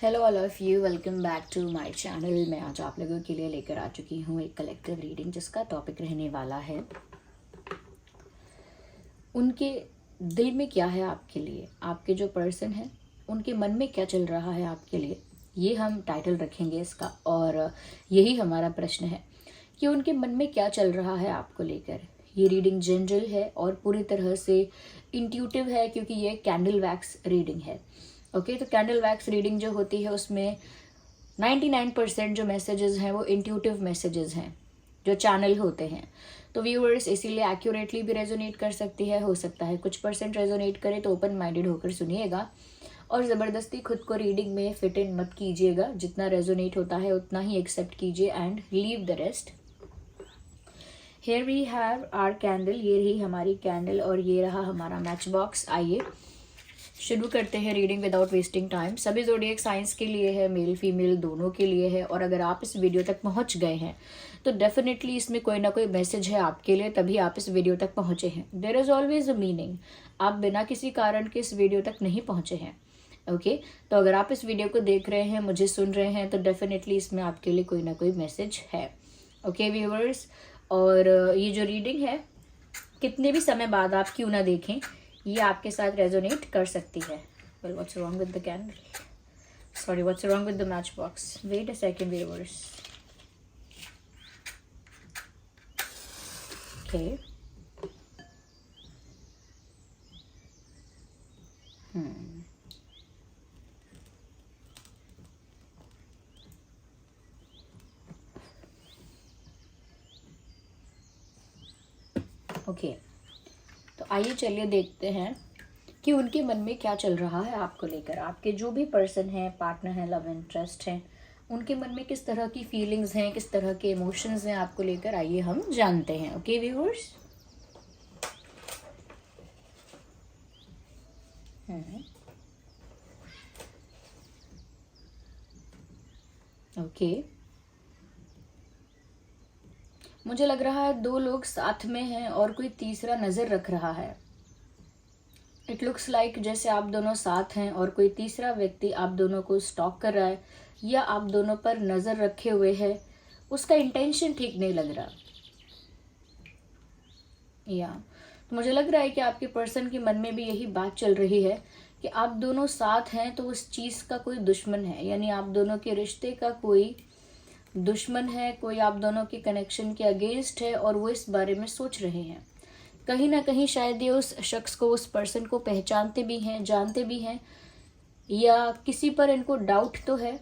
Hello all of you, welcome back to my channel. मैं आज आप लोगों के लिए लेकर आ चुकी हूँ एक कलेक्टिव रीडिंग जिसका टॉपिक रहने वाला है उनके दिल में क्या है आपके लिए। आपके जो पर्सन है उनके मन में क्या चल रहा है आपके लिए, ये हम टाइटल रखेंगे इसका। और यही हमारा प्रश्न है कि उनके मन में क्या चल रहा है आपको लेकर। ये रीडिंग जनरल है और पूरी तरह से इंट्यूटिव है क्योंकि ये कैंडल वैक्स रीडिंग है। ओके, तो कैंडल वैक्स रीडिंग जो होती है उसमें 99% जो मैसेजेस हैं वो इंट्यूटिव मैसेजेस हैं जो चैनल होते हैं। तो व्यूअर्स इसीलिए एक्यूरेटली भी रेजोनेट कर सकती है, हो सकता है कुछ परसेंट रेजोनेट करे, तो ओपन माइंडेड होकर सुनिएगा और ज़बरदस्ती खुद को रीडिंग में फिट इन मत कीजिएगा। जितना रेजोनेट होता है उतना ही एक्सेप्ट कीजिए and leave the rest. Here we have our candle, ये रही हमारी कैंडल और ये रहा हमारा मैच बॉक्स। आइए शुरू करते हैं रीडिंग विदाउट वेस्टिंग टाइम। सभी ज़ोडिएक साइंस के लिए है, मेल फीमेल दोनों के लिए है। और अगर आप इस वीडियो तक पहुंच गए हैं तो डेफिनेटली इसमें कोई ना कोई मैसेज है आपके लिए, तभी आप इस वीडियो तक पहुंचे हैं। There is always a meaning. आप बिना किसी कारण के इस वीडियो तक नहीं पहुंचे हैं। ओके, तो अगर आप इस वीडियो को देख रहे हैं, मुझे सुन रहे हैं, तो डेफिनेटली इसमें आपके लिए कोई ना कोई मैसेज है। ओके व्यूअर्स, और ये जो रीडिंग है कितने भी समय बाद आप क्यों ना देखें, ये आपके साथ रेजोनेट कर सकती है। Well, what's wrong with the candle, sorry what's wrong with the match box. Wait a second viewers. Okay, okay, तो आइए चलिए देखते हैं कि उनके मन में क्या चल रहा है आपको लेकर। आपके जो भी पर्सन है, पार्टनर है, लव इंटरेस्ट है, उनके मन में किस तरह की फीलिंग्स हैं, किस तरह के इमोशंस हैं आपको लेकर, आइए हम जानते हैं। ओके व्यूअर्स, ओके, मुझे लग रहा है दो लोग साथ में हैं और कोई तीसरा नजर रख रहा है। इट लुक्स लाइक जैसे आप दोनों साथ हैं और कोई तीसरा व्यक्ति आप दोनों को स्टॉक कर रहा है या आप दोनों पर नजर रखे हुए है। उसका इंटेंशन ठीक नहीं लग रहा। या तो मुझे लग रहा है कि आपके पर्सन के मन में भी यही बात चल रही है कि आप दोनों साथ हैं तो उस चीज का कोई दुश्मन है, यानी आप दोनों के रिश्ते का कोई दुश्मन है, कोई आप दोनों के कनेक्शन के अगेंस्ट है और वो इस बारे में सोच रहे हैं। कहीं ना कहीं शायद ये उस शख्स को, उस पर्सन को पहचानते भी हैं, जानते भी हैं, या किसी पर इनको डाउट तो है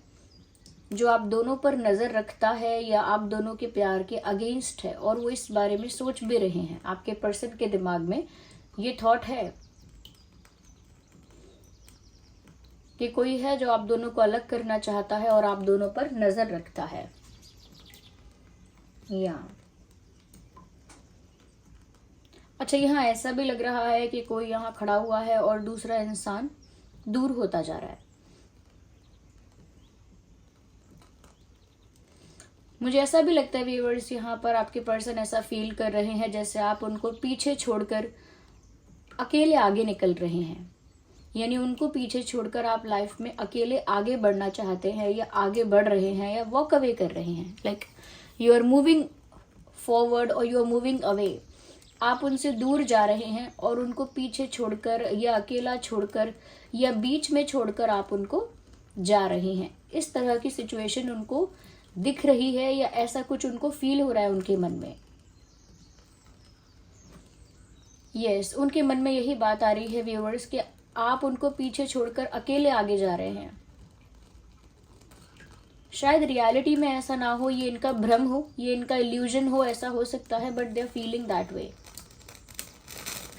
जो आप दोनों पर नज़र रखता है या आप दोनों के प्यार के अगेंस्ट है, और वो इस बारे में सोच भी रहे हैं। आपके पर्सन के दिमाग में ये थॉट है कि कोई है जो आप दोनों को अलग करना चाहता है और आप दोनों पर नज़र रखता है। या अच्छा, यहाँ ऐसा भी लग रहा है कि कोई यहाँ खड़ा हुआ है और दूसरा इंसान दूर होता जा रहा है। मुझे ऐसा भी लगता है व्यूअर्स, यहाँ पर आपके पर्सन ऐसा फील कर रहे हैं जैसे आप उनको पीछे छोड़कर अकेले आगे निकल रहे हैं, यानी उनको पीछे छोड़कर आप लाइफ में अकेले आगे बढ़ना चाहते हैं या आगे बढ़ रहे हैं या वॉक अवे कर रहे हैं। Like you are moving forward और यू आर मूविंग अवे। आप उनसे दूर जा रहे हैं और उनको पीछे छोड़कर या अकेला छोड़कर या बीच में छोड़कर आप उनको जा रहे हैं। इस तरह की सिचुएशन उनको दिख रही है या ऐसा कुछ उनको फील हो रहा है उनके मन में। यस, उनके मन में यही बात आ रही है व्यूअर्स कि आप उनको पीछे छोड़कर अकेले आगे जा रहे हैं। शायद रियलिटी में ऐसा ना हो, ये इनका भ्रम हो, ये इनका इल्यूजन हो, ऐसा हो सकता है, but they are feeling that way.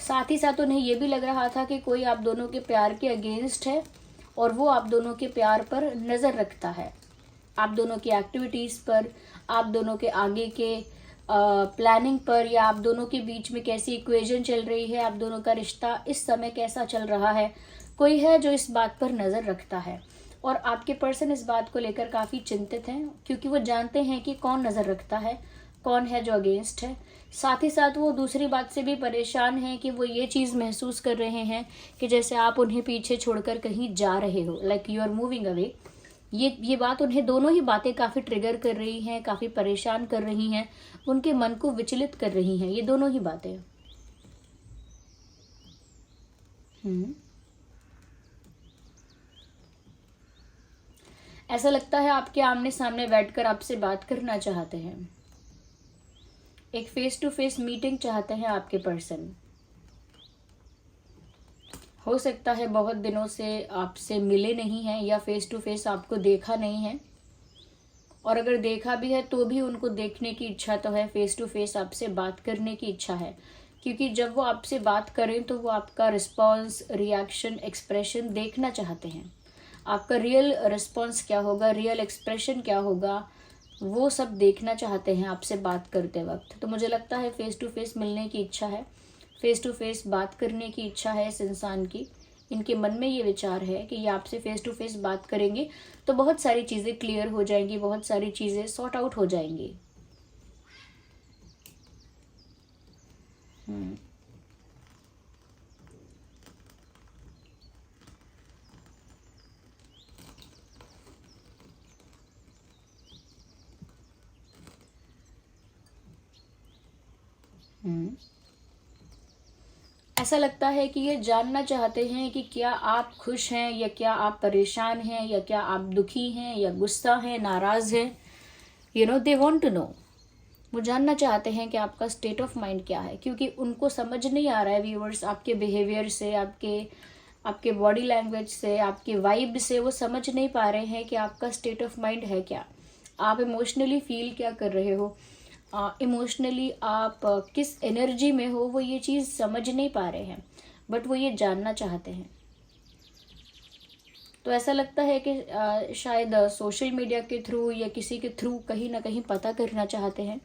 साथ ही साथ उन्हें यह भी लग रहा था कि कोई आप दोनों के प्यार के अगेंस्ट है और वो आप दोनों के प्यार पर नज़र रखता है, आप दोनों की एक्टिविटीज़ पर, आप दोनों के आगे के प्लानिंग पर, या आप दोनों के बीच में कैसी इक्वेशन चल रही है, आप दोनों का रिश्ता इस समय कैसा चल रहा है। कोई है जो इस बात पर नज़र रखता है और आपके पर्सन इस बात को लेकर काफ़ी चिंतित हैं क्योंकि वो जानते हैं कि कौन नज़र रखता है, कौन है जो अगेंस्ट है। साथ ही साथ वो दूसरी बात से भी परेशान हैं कि वो ये चीज़ महसूस कर रहे हैं कि जैसे आप उन्हें पीछे छोड़कर कहीं जा रहे हो, like you are moving away. ये बात उन्हें, दोनों ही बातें काफ़ी ट्रिगर कर रही हैं, काफ़ी परेशान कर रही हैं, उनके मन को विचलित कर रही हैं, ये दोनों ही बातें। ऐसा लगता है आपके आमने सामने बैठकर आपसे बात करना चाहते हैं, एक फेस टू फेस मीटिंग चाहते हैं आपके पर्सन। हो सकता है बहुत दिनों से आपसे मिले नहीं हैं या फेस टू फेस आपको देखा नहीं है, और अगर देखा भी है तो भी उनको देखने की इच्छा तो है, फेस टू फेस आपसे बात करने की इच्छा है, क्योंकि जब वो आपसे बात करें तो वो आपका रिस्पॉन्स, रिएक्शन, एक्सप्रेशन देखना चाहते हैं। आपका रियल रिस्पॉन्स क्या होगा, रियल एक्सप्रेशन क्या होगा, वो सब देखना चाहते हैं आपसे बात करते वक्त। तो मुझे लगता है फेस टू फेस मिलने की इच्छा है, फेस टू फेस बात करने की इच्छा है इस इंसान की। इनके मन में ये विचार है कि ये आपसे फेस टू फेस बात करेंगे तो बहुत सारी चीज़ें क्लियर हो जाएंगी, बहुत सारी चीज़ें सॉर्ट आउट हो जाएंगी। ऐसा लगता है कि ये जानना चाहते हैं कि क्या आप खुश हैं या क्या आप परेशान हैं या क्या आप दुखी हैं या गुस्सा हैं, नाराज़ हैं। They want to know. वो जानना चाहते हैं कि आपका स्टेट ऑफ माइंड क्या है, क्योंकि उनको समझ नहीं आ रहा है व्यूअर्स, आपके बिहेवियर से, आपके बॉडी लैंग्वेज से, आपके वाइब से वो समझ नहीं पा रहे हैं कि आपका स्टेट ऑफ माइंड है क्या, आप इमोशनली फील क्या कर रहे हो, इमोशनली आप किस एनर्जी में हो, वो ये चीज़ समझ नहीं पा रहे हैं, बट वो ये जानना चाहते हैं। तो ऐसा लगता है कि शायद सोशल मीडिया के थ्रू या किसी के थ्रू कहीं ना कहीं पता करना चाहते हैं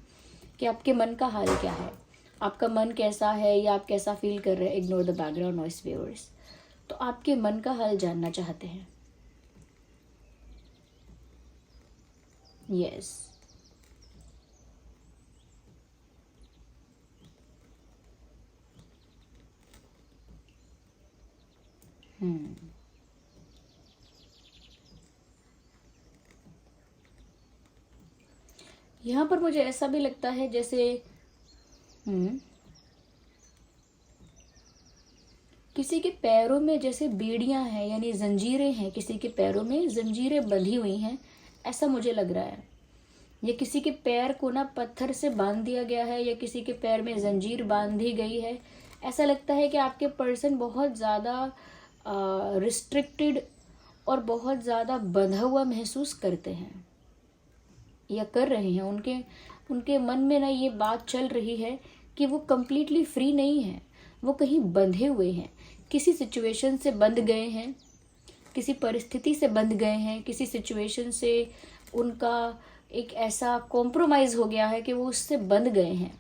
कि आपके मन का हाल क्या है, आपका मन कैसा है या आप कैसा फील कर रहे हैं। Ignore the background noise viewers. तो आपके मन का हाल जानना चाहते हैं। यस। यहाँ पर मुझे ऐसा भी लगता है जैसे किसी के पैरों में जैसे बेड़ियां हैं, यानी जंजीरें हैं, किसी के पैरों में जंजीरें बंधी हुई हैं, ऐसा मुझे लग रहा है। या किसी के पैर को ना पत्थर से बांध दिया गया है, या किसी के पैर में जंजीर बांधी गई है। ऐसा लगता है कि आपके पर्सन बहुत ज़्यादा रिस्ट्रिक्टेड और बहुत ज़्यादा बंधा हुआ महसूस करते हैं या कर रहे हैं। उनके मन में ना ये बात चल रही है कि वो कम्प्लीटली फ्री नहीं है, वो कहीं बंधे हुए हैं, किसी सिचुएशन से बंध गए हैं, किसी परिस्थिति से बंध गए हैं, किसी सिचुएशन से उनका एक ऐसा कॉम्प्रोमाइज़ हो गया है कि वो उससे बंध गए हैं,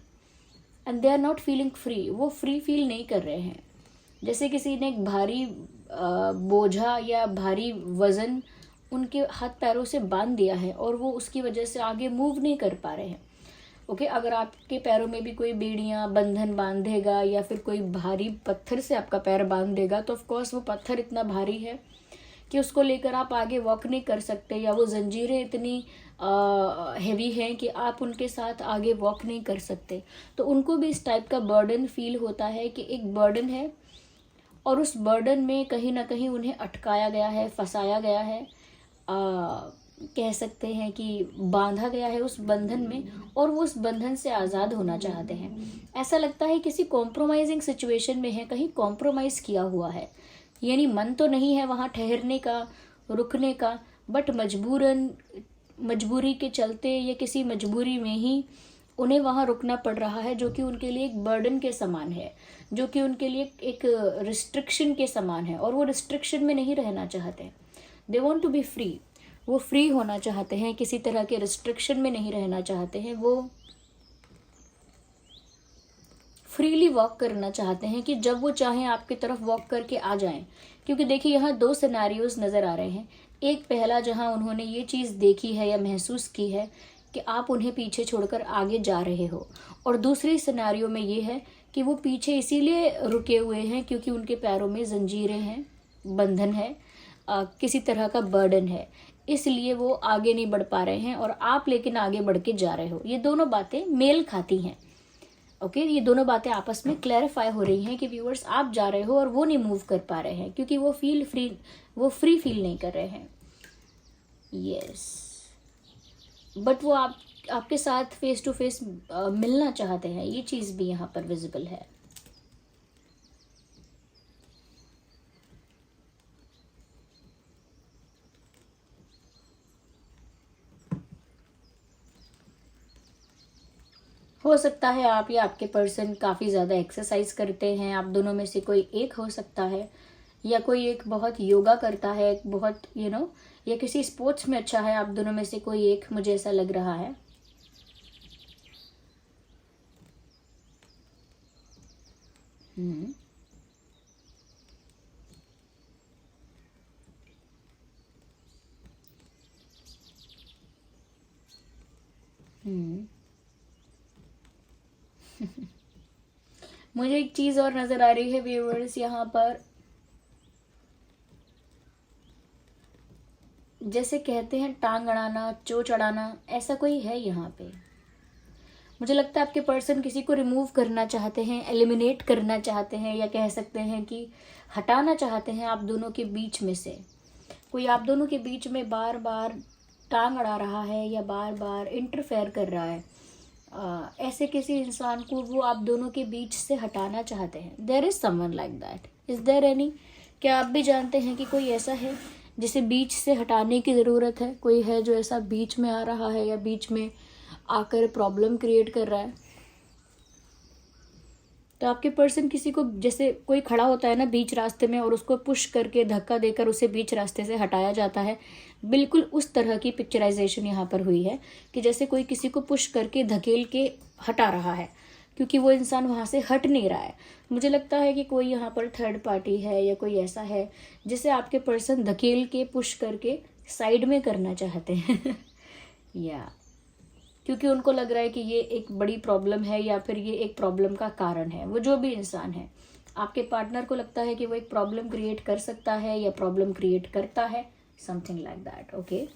and they are not feeling free. वो फ्री फील नहीं कर रहे हैं, जैसे किसी ने एक भारी बोझा या भारी वज़न उनके हाथ पैरों से बांध दिया है और वो उसकी वजह से आगे मूव नहीं कर पा रहे हैं। ओके, अगर आपके पैरों में भी कोई बेड़ियां, बंधन बांधेगा या फिर कोई भारी पत्थर से आपका पैर बांध देगा, तो ऑफ कोर्स वो पत्थर इतना भारी है कि उसको लेकर आप आगे वॉक नहीं कर सकते, या वो जंजीरें इतनी हैवी हैं कि आप उनके साथ आगे वॉक नहीं कर सकते। तो उनको भी इस टाइप का बर्डन फील होता है कि एक बर्डन है और उस बर्डन में कहीं ना कहीं उन्हें अटकाया गया है, फंसाया गया है, कह सकते हैं कि बांधा गया है उस बंधन में, और वो उस बंधन से आज़ाद होना चाहते हैं। ऐसा लगता है किसी कॉम्प्रोमाइजिंग सिचुएशन में है, कहीं कॉम्प्रोमाइज़ किया हुआ है, यानी मन तो नहीं है वहाँ ठहरने का, रुकने का, बट मजबूरी के चलते या किसी मजबूरी में ही उन्हें वहाँ रुकना पड़ रहा है, जो कि उनके लिए एक बर्डन के समान है, जो कि उनके लिए एक रिस्ट्रिक्शन के समान है, और वो रिस्ट्रिक्शन में नहीं रहना चाहते। They want to be free. वो फ्री होना चाहते हैं, किसी तरह के रिस्ट्रिक्शन में नहीं रहना चाहते हैं, वो फ्रीली वॉक करना चाहते हैं कि जब वो चाहें आपकी तरफ वॉक करके आ जाएं। क्योंकि देखिए यहाँ दो सिनेरियोज नज़र आ रहे हैं। एक पहला जहाँ उन्होंने ये चीज़ देखी है या महसूस की है कि आप उन्हें पीछे छोड़कर आगे जा रहे हो, और दूसरी सिनेरियो में ये है कि वो पीछे इसीलिए रुके हुए हैं क्योंकि उनके पैरों में जंजीरें हैं, बंधन है, किसी तरह का बर्डन है। इसलिए वो आगे नहीं बढ़ पा रहे हैं और आप लेकिन आगे बढ़ के जा रहे हो। ये दोनों बातें मेल खाती हैं। ओके, ये दोनों बातें आपस में क्लैरिफाई हो रही हैं कि व्यूअर्स आप जा रहे हो और वो नहीं मूव कर पा रहे हैं क्योंकि वो फ्री फील नहीं कर रहे हैं। यस, बट वो आपके साथ फेस टू फेस मिलना चाहते हैं। ये चीज़ भी यहाँ पर विजिबल है। हो सकता है आप या आपके पर्सन काफ़ी ज़्यादा एक्सरसाइज करते हैं, आप दोनों में से कोई एक हो सकता है, या कोई एक बहुत योगा करता है, एक बहुत या किसी स्पोर्ट्स में अच्छा है। आप दोनों में से कोई एक, मुझे ऐसा लग रहा है। हम्म हम्म मुझे एक चीज़ और नज़र आ रही है व्यूअर्स, यहाँ पर जैसे कहते हैं टांग अड़ाना, चोंच अड़ाना, ऐसा कोई है यहाँ पे। मुझे लगता है आपके पर्सन किसी को रिमूव करना चाहते हैं, एलिमिनेट करना चाहते हैं, या कह सकते हैं कि हटाना चाहते हैं आप दोनों के बीच में से। कोई आप दोनों के बीच में बार बार टांग अड़ा रहा है या बार बार इंटरफेयर कर रहा है। ऐसे किसी इंसान को वो आप दोनों के बीच से हटाना चाहते हैं। There is someone like that. Is there any? क्या आप भी जानते हैं कि कोई ऐसा है जिसे बीच से हटाने की ज़रूरत है? कोई है जो ऐसा बीच में आ रहा है या बीच में आकर प्रॉब्लम क्रिएट कर रहा है? तो आपके पर्सन किसी को, जैसे कोई खड़ा होता है ना बीच रास्ते में और उसको पुश करके, धक्का देकर उसे बीच रास्ते से हटाया जाता है, बिल्कुल उस तरह की पिक्चराइजेशन यहाँ पर हुई है कि जैसे कोई किसी को पुश करके धकेल के हटा रहा है, क्योंकि वो इंसान वहाँ से हट नहीं रहा है। मुझे लगता है कि कोई यहाँ पर थर्ड पार्टी है या कोई ऐसा है जिसे आपके पर्सन धकेल के, पुश करके साइड में करना चाहते हैं या क्योंकि उनको लग रहा है कि ये एक बड़ी प्रॉब्लम है या फिर ये एक प्रॉब्लम का कारण है। वो जो भी इंसान है, आपके पार्टनर को लगता है कि वो एक प्रॉब्लम क्रिएट कर सकता है या प्रॉब्लम क्रिएट करता है, समथिंग लाइक दैट। ओके,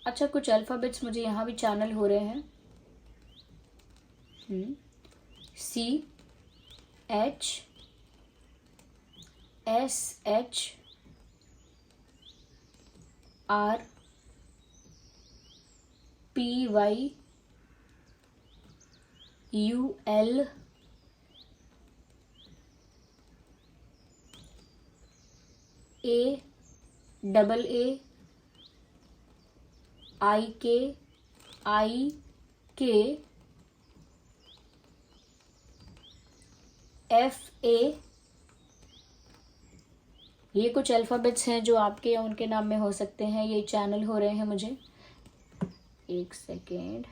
अच्छा, कुछ अल्फ़ाबेट्स मुझे यहाँ भी चैनल हो रहे हैं। SHARPYULAAIKIKFA। ये कुछ अल्फ़ाबेट्स हैं जो आपके या उनके नाम में हो सकते हैं। ये चैनल हो रहे हैं मुझे। एक सेकेंड।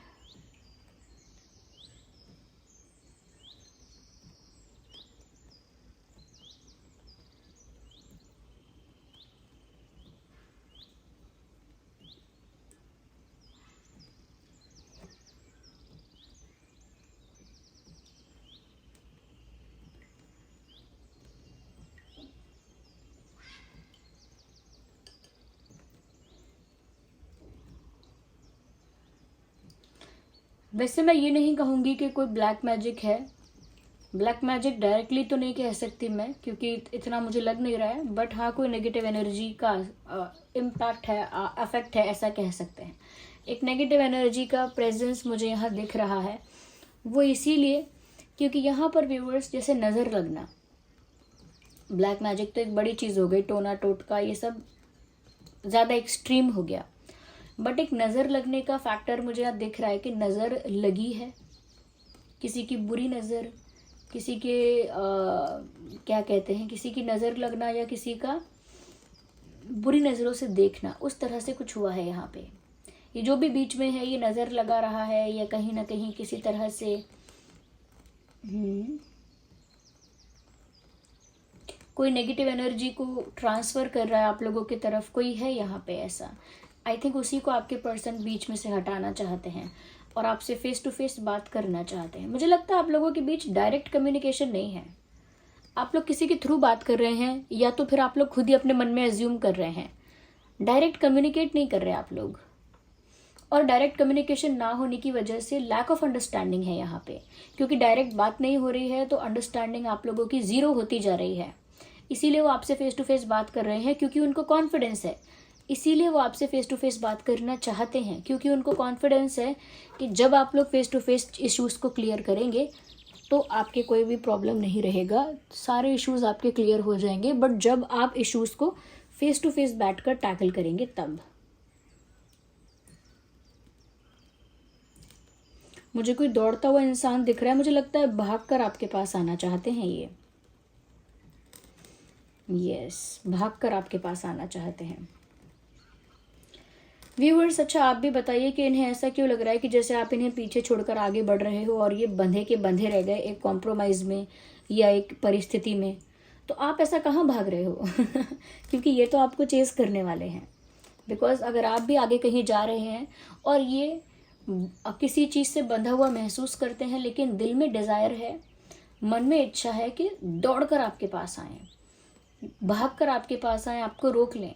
वैसे मैं ये नहीं कहूँगी कि कोई ब्लैक मैजिक है। ब्लैक मैजिक डायरेक्टली तो नहीं कह सकती मैं, क्योंकि इतना मुझे लग नहीं रहा है, बट हाँ कोई नेगेटिव एनर्जी का इम्पैक्ट है, अफेक्ट है, ऐसा कह सकते हैं। एक नेगेटिव एनर्जी का प्रेजेंस मुझे यहाँ दिख रहा है। वो इसीलिए क्योंकि यहाँ पर व्यूअर्स, जैसे नज़र लगना, ब्लैक मैजिक तो एक बड़ी चीज़ हो गई, टोना टोटका ये सब ज़्यादा एक्सट्रीम हो गया, बट एक नज़र लगने का फैक्टर मुझे यहाँ दिख रहा है कि नज़र लगी है, किसी की बुरी नज़र, किसी के क्या कहते हैं, किसी की नज़र लगना या किसी का बुरी नज़रों से देखना, उस तरह से कुछ हुआ है यहाँ पे। ये जो भी बीच में है, ये नज़र लगा रहा है या कहीं ना कहीं किसी तरह से कोई नेगेटिव एनर्जी को ट्रांसफ़र कर रहा है आप लोगों की तरफ, कोई है यहाँ पे ऐसा। आई थिंक उसी को आपके पर्सन बीच में से हटाना चाहते हैं और आपसे फेस टू फेस बात करना चाहते हैं। मुझे लगता है आप लोगों के बीच डायरेक्ट कम्युनिकेशन नहीं है, आप लोग किसी के थ्रू बात कर रहे हैं या तो फिर आप लोग खुद ही अपने मन में एज्यूम कर रहे हैं। डायरेक्ट कम्युनिकेट नहीं कर रहे आप लोग, और डायरेक्ट कम्युनिकेशन ना होने की वजह से लैक ऑफ अंडरस्टैंडिंग है यहाँ पे, क्योंकि डायरेक्ट बात नहीं हो रही है तो अंडरस्टैंडिंग आप लोगों की ज़ीरो होती जा रही है। इसीलिए वो आपसे फेस टू फेस बात कर रहे हैं, क्योंकि उनको कॉन्फिडेंस है। इसीलिए वो आपसे फेस टू फेस बात करना चाहते हैं, क्योंकि उनको कॉन्फिडेंस है कि जब आप लोग फेस टू फेस इश्यूज़ को क्लियर करेंगे तो आपके कोई भी प्रॉब्लम नहीं रहेगा, सारे इश्यूज़ आपके क्लियर हो जाएंगे। बट जब आप इश्यूज़ को फेस टू फेस बैठकर टैकल करेंगे तब। मुझे कोई दौड़ता हुआ इंसान दिख रहा है, मुझे लगता है भागकर आपके पास आना चाहते हैं ये। यस, भागकर आपके पास आना चाहते हैं। व्यूअर्स, अच्छा आप भी बताइए कि इन्हें ऐसा क्यों लग रहा है कि जैसे आप इन्हें पीछे छोड़कर आगे बढ़ रहे हो और ये बंधे के बंधे रह गए एक कॉम्प्रोमाइज़ में या एक परिस्थिति में। तो आप ऐसा कहाँ भाग रहे हो क्योंकि ये तो आपको चेस करने वाले हैं। बिकॉज अगर आप भी आगे कहीं जा रहे हैं और ये किसी चीज़ से बंधा हुआ महसूस करते हैं, लेकिन दिल में डिज़ायर है, मन में इच्छा है कि दौड़कर आपके पास आएँ, भागकर आपके पास आए, आपको रोक लें,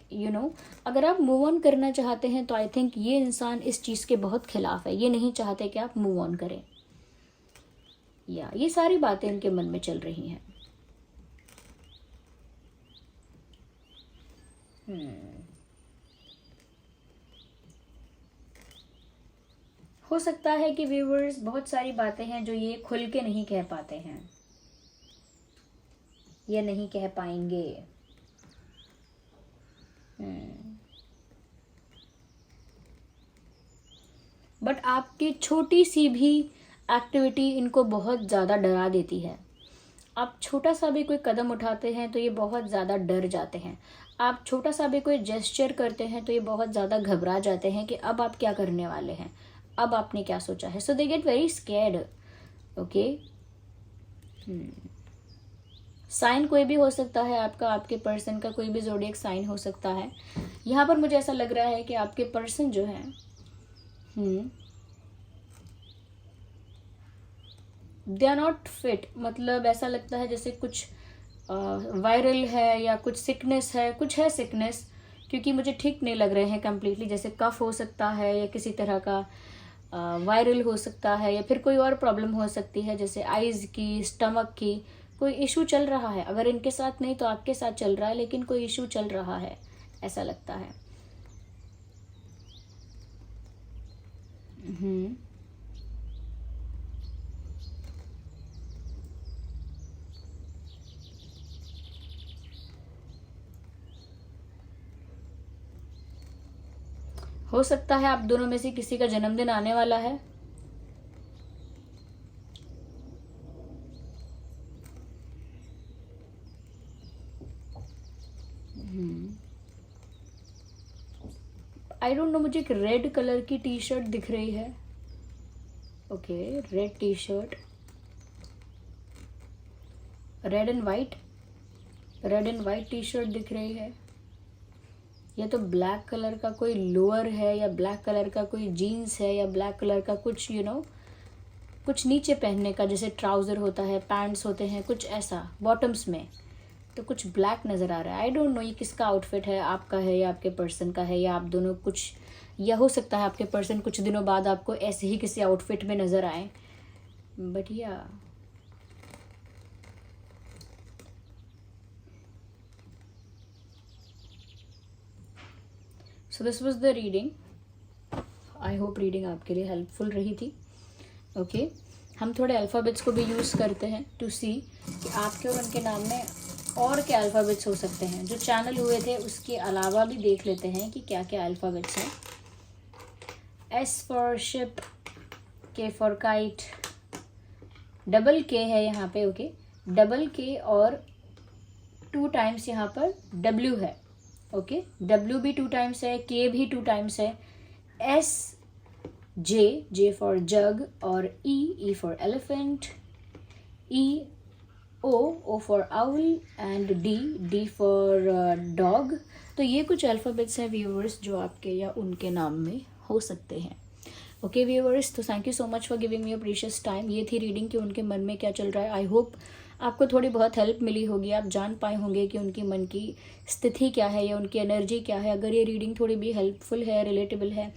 अगर आप मूव ऑन करना चाहते हैं तो आई थिंक ये इंसान इस चीज़ के बहुत खिलाफ है। ये नहीं चाहते कि आप मूव ऑन करें, या ये सारी बातें इनके मन में चल रही हैं। हो सकता है कि व्यूअर्स बहुत सारी बातें हैं जो ये खुल के नहीं कह पाते हैं या नहीं कह पाएंगे। बट आपकी छोटी सी भी एक्टिविटी इनको बहुत ज़्यादा डरा देती है। आप छोटा सा भी कोई कदम उठाते हैं तो ये बहुत ज़्यादा डर जाते हैं। आप छोटा सा भी कोई जेस्चर करते हैं तो ये बहुत ज़्यादा घबरा जाते हैं कि अब आप क्या करने वाले हैं, अब आपने क्या सोचा है। So they get very scared. Okay, sign कोई भी हो सकता है आपका, आपके पर्सन का कोई भी ज़ोडिएक साइन हो सकता है। यहाँ पर मुझे ऐसा लग रहा है कि आपके पर्सन जो है दे आर नॉट फिट। मतलब ऐसा लगता है जैसे कुछ वायरल है या कुछ सिकनेस है, कुछ है सिकनेस, क्योंकि मुझे ठीक नहीं लग रहे हैं कम्प्लीटली। जैसे कफ हो सकता है या किसी तरह का वायरल हो सकता है, या फिर कोई और प्रॉब्लम हो सकती है जैसे आइज़ की, स्टमक की, कोई इशू चल रहा है। अगर इनके साथ नहीं तो आपके साथ चल रहा है, लेकिन कोई इशू चल रहा है ऐसा लगता है। हो सकता है आप दोनों में से किसी का जन्मदिन आने वाला है। आई डोंट नो, मुझे एक रेड कलर की टी शर्ट दिख रही है। Okay, red T shirt, red and white T shirt दिख रही है। या तो ब्लैक कलर का कोई लोअर है, या ब्लैक कलर का कोई जीन्स है, या ब्लैक कलर का कुछ कुछ नीचे पहनने का, जैसे ट्राउज़र होता है, पैंट्स होते हैं, कुछ ऐसा बॉटम्स में। तो कुछ ब्लैक नज़र आ रहा है। आई डोंट नो ये किसका आउटफिट है, आपका है या आपके पर्सन का है, या आप दोनों कुछ, या हो सकता है आपके पर्सन कुछ दिनों बाद आपको ऐसे ही किसी आउटफिट में नज़र आए। बट या so this was the reading. I hope reading आपके लिए हेल्पफुल रही थी। ओके, हम थोड़े अल्फ़ाबेट्स को भी यूज़ करते हैं टू सी कि आपके और उनके नाम में और क्या अल्फ़ाबेट्स हो सकते हैं। जो चैनल हुए थे उसके अलावा भी देख लेते हैं कि क्या क्या अल्फ़ाबेट्स हैं। एस फॉर शिप, के फॉर काइट, डबल के है यहाँ पे। ओके, डबल के और 2 टाइम्स यहाँ पर डब्ल्यू है। ओके, डब्ल्यू भी 2 टाइम्स है, के भी 2 टाइम्स है। एस, जे फॉर जग, और E for elephant, E, O for owl, and D for dog. तो ये कुछ अल्फ़ाबेट्स हैं व्यूअर्स जो आपके या उनके नाम में हो सकते हैं। ओके व्यूअर्स, तो thank you so much for giving me a precious time. ये थी रीडिंग कि उनके मन में क्या चल रहा है। आई होप आपको थोड़ी बहुत हेल्प मिली होगी, आप जान पाए होंगे कि उनकी मन की स्थिति क्या है या उनकी एनर्जी क्या है। अगर ये रीडिंग थोड़ी भी हेल्पफुल है, रिलेटेबल है,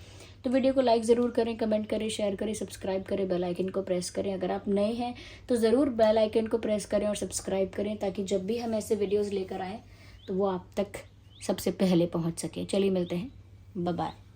तो वीडियो को लाइक ज़रूर करें, कमेंट करें, शेयर करें, सब्सक्राइब करें, बेल आइकन को प्रेस करें। अगर आप नए हैं तो ज़रूर बेल आइकन को प्रेस करें और सब्सक्राइब करें, ताकि जब भी हम ऐसे वीडियोज़ लेकर आएँ तो वो आप तक सबसे पहले पहुँच सके। चलिए मिलते हैं, बाय बाय।